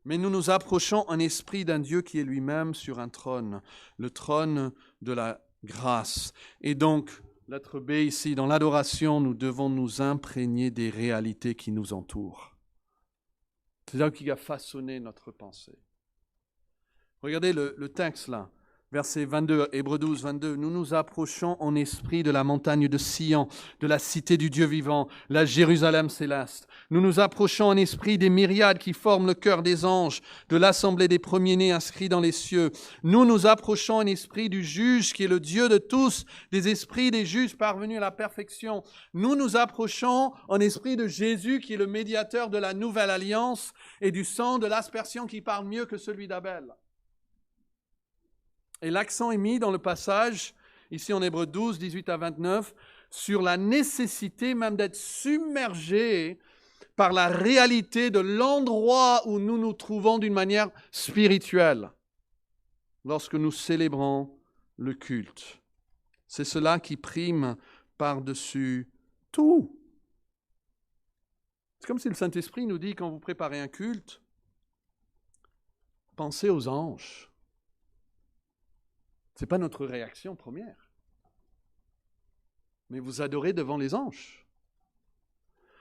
Mais nous nous approchons en esprit d'un Dieu qui est lui-même sur un trône, le trône de la grâce. Et donc, lettre B ici, dans l'adoration, nous devons nous imprégner des réalités qui nous entourent. C'est là qui a façonné notre pensée. Regardez le texte là, verset 22, Hébreux 12, 22. Nous nous approchons en esprit de la montagne de Sion, de la cité du Dieu vivant, la Jérusalem céleste. Nous nous approchons en esprit des myriades qui forment le cœur des anges, de l'assemblée des premiers-nés inscrits dans les cieux. Nous nous approchons en esprit du juge qui est le Dieu de tous, des esprits des justes parvenus à la perfection. Nous nous approchons en esprit de Jésus qui est le médiateur de la nouvelle alliance et du sang de l'aspersion qui parle mieux que celui d'Abel. Et l'accent est mis dans le passage, ici en Hébreux 12, 18 à 29, sur la nécessité même d'être submergé par la réalité de l'endroit où nous nous trouvons d'une manière spirituelle lorsque nous célébrons le culte. C'est cela qui prime par-dessus tout. C'est comme si le Saint-Esprit nous dit, quand vous préparez un culte, pensez aux anges. Ce n'est pas notre réaction première. Mais vous adorez devant les anges.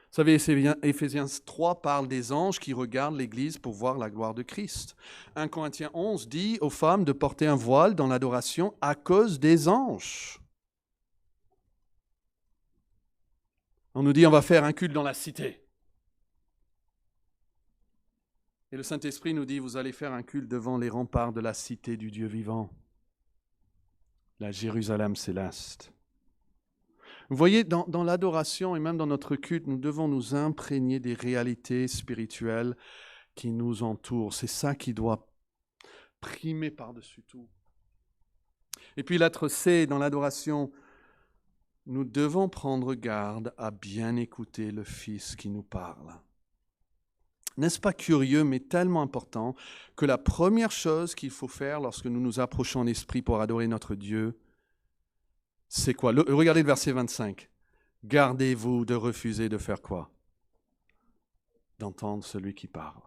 Vous savez, Éphésiens 3 parle des anges qui regardent l'Église pour voir la gloire de Christ. 1 Corinthiens 11 dit aux femmes de porter un voile dans l'adoration à cause des anges. On nous dit on va faire un culte dans la cité. Et le Saint-Esprit nous dit vous allez faire un culte devant les remparts de la cité du Dieu vivant. La Jérusalem céleste. Vous voyez, dans l'adoration et même dans notre culte, nous devons nous imprégner des réalités spirituelles qui nous entoure. C'est ça qui doit primer par-dessus tout. Et puis lettre C, dans l'adoration, nous devons prendre garde à bien écouter le Fils qui nous parle. N'est-ce pas curieux, mais tellement important, que la première chose qu'il faut faire lorsque nous nous approchons en esprit pour adorer notre Dieu, c'est quoi? Regardez le verset 25. Gardez-vous de refuser de faire quoi? D'entendre celui qui parle.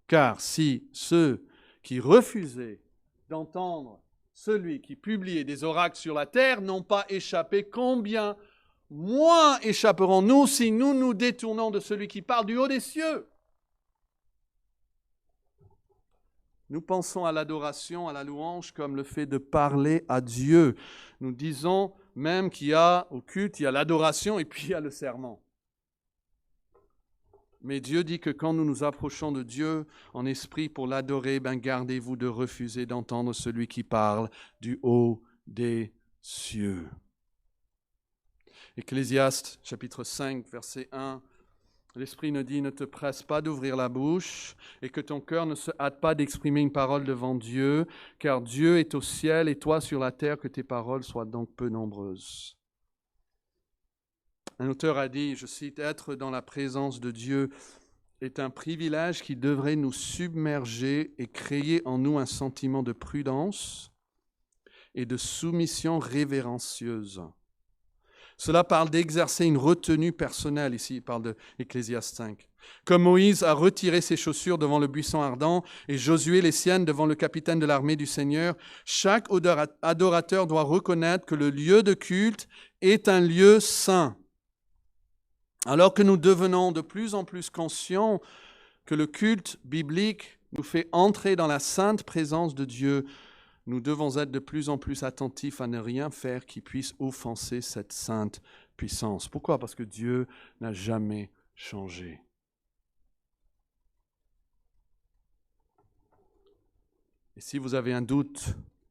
Car si ceux qui refusaient d'entendre celui qui publiait des oracles sur la terre n'ont pas échappé, combien moins échapperons-nous si nous nous détournons de celui qui parle du haut des cieux? Nous pensons à l'adoration, à la louange comme le fait de parler à Dieu. Nous disons même qu'il y a au culte, il y a l'adoration et puis il y a le serment. Mais Dieu dit que quand nous nous approchons de Dieu en esprit pour l'adorer, gardez-vous de refuser d'entendre celui qui parle du haut des cieux. Ecclésiaste, chapitre 5, verset 1, l'Esprit nous dit « Ne te presse pas d'ouvrir la bouche et que ton cœur ne se hâte pas d'exprimer une parole devant Dieu, car Dieu est au ciel et toi sur la terre, que tes paroles soient donc peu nombreuses. » Un auteur a dit, je cite, « Être dans la présence de Dieu est un privilège qui devrait nous submerger et créer en nous un sentiment de prudence et de soumission révérencieuse. » Cela parle d'exercer une retenue personnelle, ici il parle de Ecclésiaste 5. Comme Moïse a retiré ses chaussures devant le buisson ardent et Josué les siennes devant le capitaine de l'armée du Seigneur, chaque adorateur doit reconnaître que le lieu de culte est un lieu saint. Alors que nous devenons de plus en plus conscients que le culte biblique nous fait entrer dans la sainte présence de Dieu, nous devons être de plus en plus attentifs à ne rien faire qui puisse offenser cette sainte puissance. Pourquoi? Parce que Dieu n'a jamais changé. Et si vous avez un doute,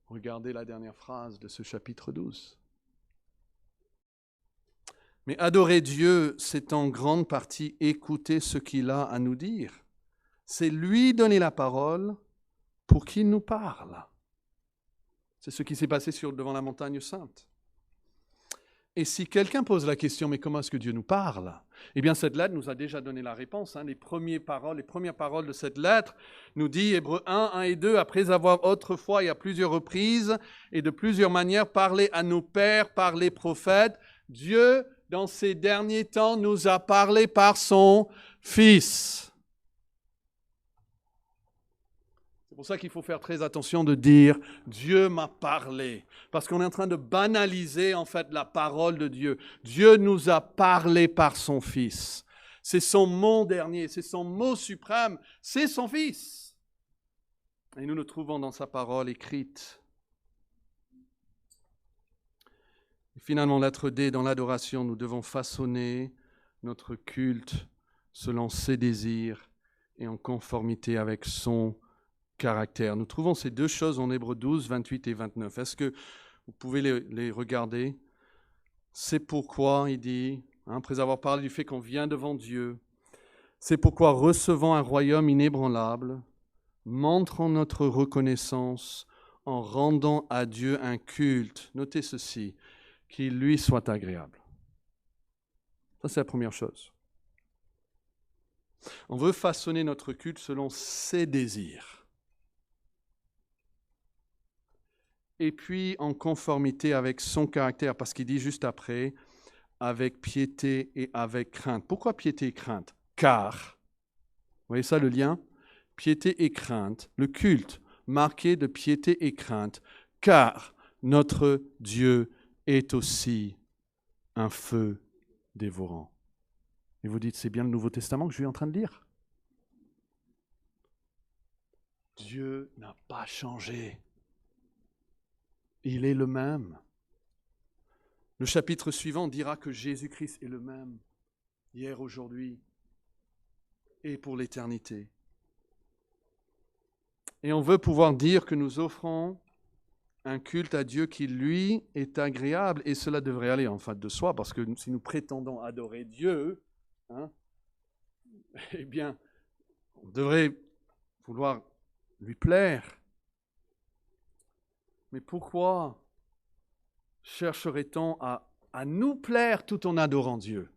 regardez la dernière phrase de ce chapitre 12. Mais adorer Dieu, c'est en grande partie écouter ce qu'il a à nous dire. C'est lui donner la parole pour qu'il nous parle. C'est ce qui s'est passé devant la montagne sainte. Et si quelqu'un pose la question, mais comment est-ce que Dieu nous parle? Eh bien, cette lettre nous a déjà donné la réponse. Les premières paroles de cette lettre nous dit, Hébreux 1, 1 et 2, après avoir autrefois et à plusieurs reprises et de plusieurs manières parlé à nos pères par les prophètes, Dieu, dans ces derniers temps, nous a parlé par son Fils. C'est pour ça qu'il faut faire très attention de dire « Dieu m'a parlé ». Parce qu'on est en train de banaliser en fait la parole de Dieu. Dieu nous a parlé par son Fils. C'est son mot dernier, c'est son mot suprême, c'est son Fils. Et nous le trouvons dans sa parole écrite. Et finalement, lettre D, dans l'adoration, nous devons façonner notre culte selon ses désirs et en conformité avec son caractère. Nous trouvons ces deux choses en Hébreux 12, 28 et 29. Est-ce que vous pouvez les regarder? C'est pourquoi, il dit, après avoir parlé du fait qu'on vient devant Dieu, c'est pourquoi recevant un royaume inébranlable, montrons notre reconnaissance en rendant à Dieu un culte, notez ceci, qui lui soit agréable. Ça, c'est la première chose. On veut façonner notre culte selon ses désirs. Et puis en conformité avec son caractère, parce qu'il dit juste après, avec piété et avec crainte. Pourquoi piété et crainte? Car, vous voyez ça le lien? Piété et crainte, le culte marqué de piété et crainte, car notre Dieu est aussi un feu dévorant. Et vous dites, c'est bien le Nouveau Testament que je suis en train de lire? Dieu n'a pas changé. Il est le même. Le chapitre suivant dira que Jésus-Christ est le même, hier, aujourd'hui et pour l'éternité. Et on veut pouvoir dire que nous offrons un culte à Dieu qui, lui, est agréable. Et cela devrait aller en fait de soi, parce que si nous prétendons adorer Dieu, eh bien, on devrait vouloir lui plaire. Mais pourquoi chercherait-on à nous plaire tout en adorant Dieu?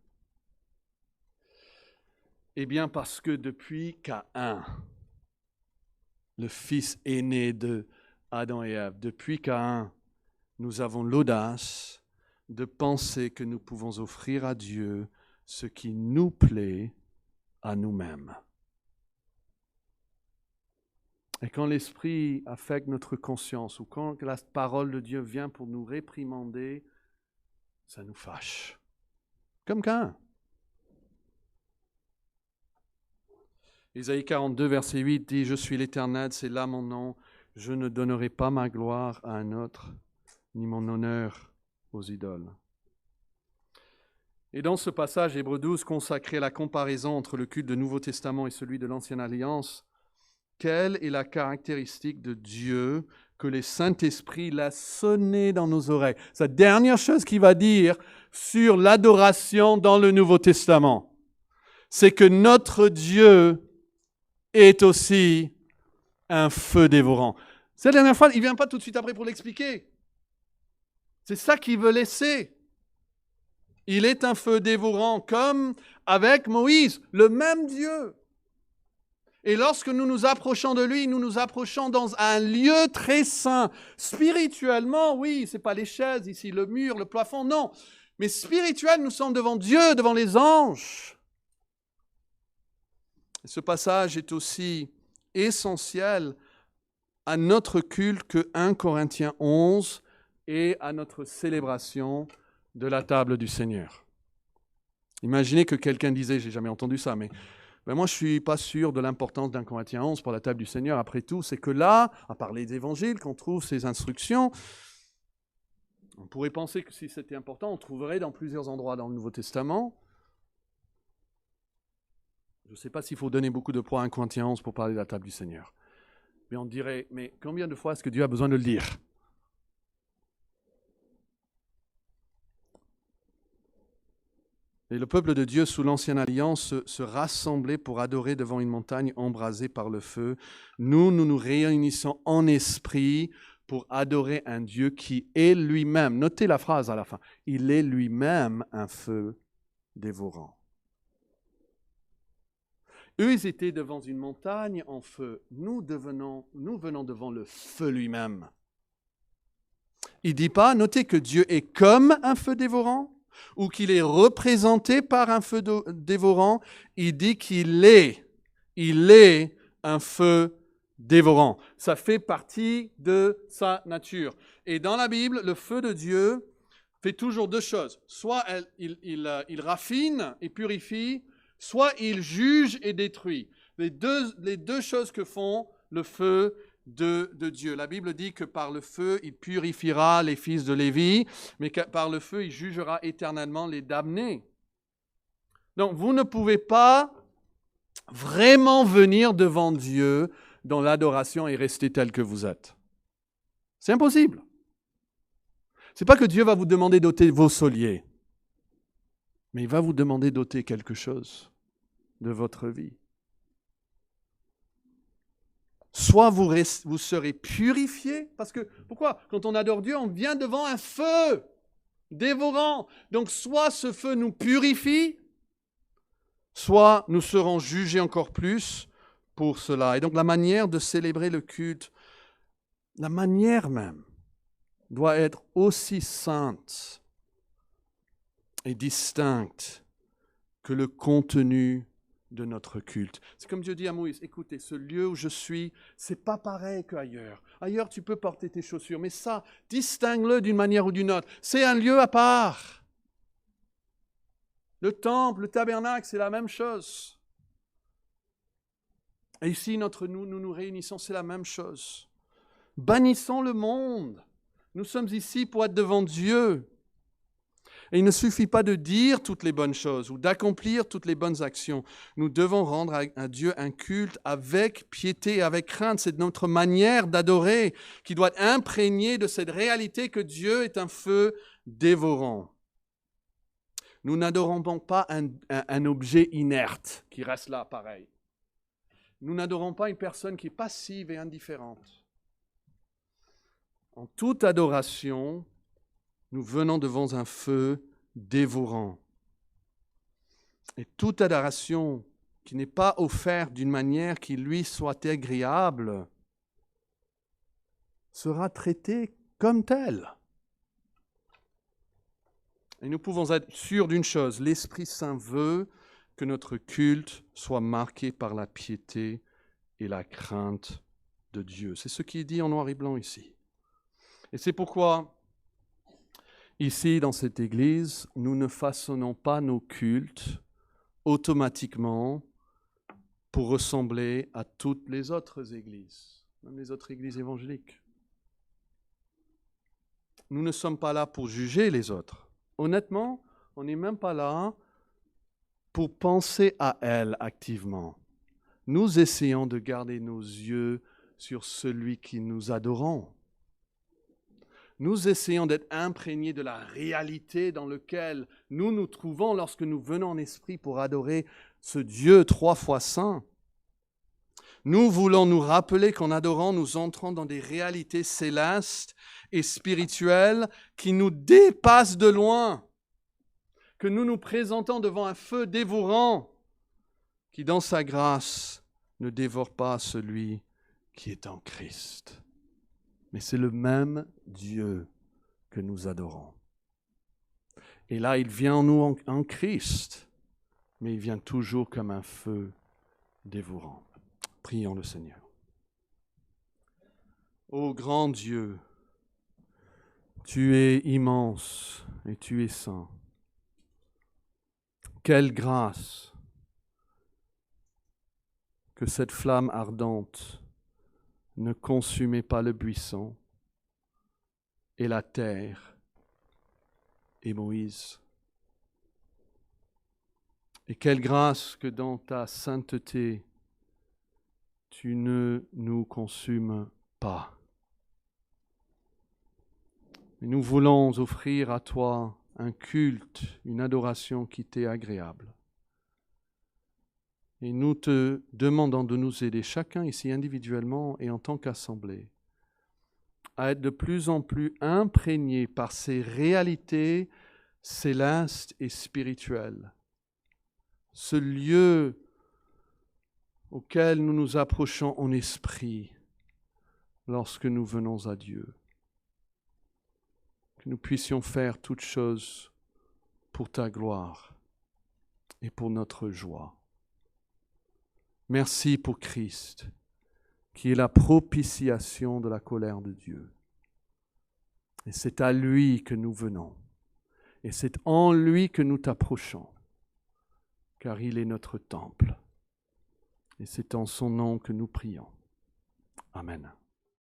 Eh bien, parce que depuis Caïn, le fils aîné de Adam et Ève, depuis Caïn, nous avons l'audace de penser que nous pouvons offrir à Dieu ce qui nous plaît à nous-mêmes. Et quand l'Esprit affecte notre conscience ou quand la parole de Dieu vient pour nous réprimander, ça nous fâche. Comme Caïn. Ésaïe 42, verset 8 dit « Je suis l'Éternel, c'est là mon nom. Je ne donnerai pas ma gloire à un autre, ni mon honneur aux idoles. » Et dans ce passage, Hébreux 12, consacré à la comparaison entre le culte du Nouveau Testament et celui de l'Ancienne Alliance, quelle est la caractéristique de Dieu que le Saint-Esprit l'a sonné dans nos oreilles? C'est la dernière chose qu'il va dire sur l'adoration dans le Nouveau Testament. C'est que notre Dieu est aussi un feu dévorant. C'est la dernière fois, il ne vient pas tout de suite après pour l'expliquer. C'est ça qu'il veut laisser. Il est un feu dévorant, comme avec Moïse, le même Dieu. Et lorsque nous nous approchons de lui, nous nous approchons dans un lieu très saint. Spirituellement, oui, ce n'est pas les chaises ici, le mur, le plafond, non. Mais spirituel, nous sommes devant Dieu, devant les anges. Ce passage est aussi essentiel à notre culte que 1 Corinthiens 11 et à notre célébration de la table du Seigneur. Imaginez que quelqu'un disait, j'ai jamais entendu ça, mais moi je ne suis pas sûr de l'importance d'1 Corinthiens 11 pour la table du Seigneur. Après tout, c'est que là, à part les évangiles, qu'on trouve ces instructions, on pourrait penser que si c'était important, on trouverait dans plusieurs endroits dans le Nouveau Testament. Je ne sais pas s'il faut donner beaucoup de poids à 1 Corinthiens 11 pour parler de la table du Seigneur. Mais on dirait, mais combien de fois est-ce que Dieu a besoin de le dire? Et le peuple de Dieu sous l'Ancienne Alliance se rassemblait pour adorer devant une montagne embrasée par le feu. Nous nous réunissons en esprit pour adorer un Dieu qui est lui-même. Notez la phrase à la fin. Il est lui-même un feu dévorant. Eux, ils étaient devant une montagne en feu. Nous venons devant le feu lui-même. Il ne dit pas, notez que Dieu est comme un feu dévorant ou qu'il est représenté par un feu dévorant. Il dit qu'il est un feu dévorant. Ça fait partie de sa nature. Et dans la Bible, le feu de Dieu fait toujours deux choses. Soit il raffine et purifie, soit il juge et détruit. Les deux choses que font le feu de Dieu. La Bible dit que par le feu, il purifiera les fils de Lévi, mais que par le feu, il jugera éternellement les damnés. Donc, vous ne pouvez pas vraiment venir devant Dieu dans l'adoration et rester tel que vous êtes. C'est impossible. Ce n'est pas que Dieu va vous demander d'ôter vos soliers, mais il va vous demander d'ôter quelque chose de votre vie. Soit vous serez purifiés, parce que, pourquoi? Quand on adore Dieu, on vient devant un feu dévorant. Donc, soit ce feu nous purifie, soit nous serons jugés encore plus pour cela. Et donc, la manière de célébrer le culte, la manière même, doit être aussi sainte et distincte que le contenu de notre culte. C'est comme Dieu dit à Moïse, écoutez, ce lieu où je suis, c'est pas pareil qu'ailleurs. Ailleurs, tu peux porter tes chaussures, mais ça, distingue-le d'une manière ou d'une autre. C'est un lieu à part. Le temple, le tabernacle, c'est la même chose. Et ici, nous nous réunissons, c'est la même chose. Bannissons le monde. Nous sommes ici pour être devant Dieu. Et il ne suffit pas de dire toutes les bonnes choses ou d'accomplir toutes les bonnes actions. Nous devons rendre à Dieu un culte avec piété, avec crainte. C'est notre manière d'adorer qui doit être imprégnée de cette réalité que Dieu est un feu dévorant. Nous n'adorons donc pas un objet inerte qui reste là pareil. Nous n'adorons pas une personne qui est passive et indifférente. En toute adoration, nous venons devant un feu dévorant. Et toute adoration qui n'est pas offerte d'une manière qui lui soit agréable sera traitée comme telle. Et nous pouvons être sûrs d'une chose, l'Esprit Saint veut que notre culte soit marqué par la piété et la crainte de Dieu. C'est ce qui est dit en noir et blanc ici. Et c'est pourquoi, ici, dans cette Église, nous ne façonnons pas nos cultes automatiquement pour ressembler à toutes les autres églises, même les autres églises évangéliques. Nous ne sommes pas là pour juger les autres. Honnêtement, on n'est même pas là pour penser à elles activement. Nous essayons de garder nos yeux sur celui qui nous adorons. Nous essayons d'être imprégnés de la réalité dans laquelle nous nous trouvons lorsque nous venons en esprit pour adorer ce Dieu 3 fois saint. Nous voulons nous rappeler qu'en adorant, nous entrons dans des réalités célestes et spirituelles qui nous dépassent de loin, que nous nous présentons devant un feu dévorant qui, dans sa grâce, ne dévore pas celui qui est en Christ. Mais c'est le même Dieu que nous adorons. Et là, il vient en nous en Christ, mais il vient toujours comme un feu dévorant. Prions le Seigneur. Ô grand Dieu, tu es immense et tu es saint. Quelle grâce que cette flamme ardente ne consumait pas le buisson et la terre et Moïse. Et quelle grâce que dans ta sainteté, tu ne nous consumes pas. Et nous voulons offrir à toi un culte, une adoration qui t'est agréable. Et nous te demandons de nous aider, chacun ici individuellement et en tant qu'assemblée, à être de plus en plus imprégnés par ces réalités célestes et spirituelles. Ce lieu auquel nous nous approchons en esprit lorsque nous venons à Dieu. Que nous puissions faire toutes choses pour ta gloire et pour notre joie. Merci pour Christ, qui est la propitiation de la colère de Dieu. Et c'est à lui que nous venons. Et c'est en lui que nous t'approchons, car il est notre temple. Et c'est en son nom que nous prions. Amen.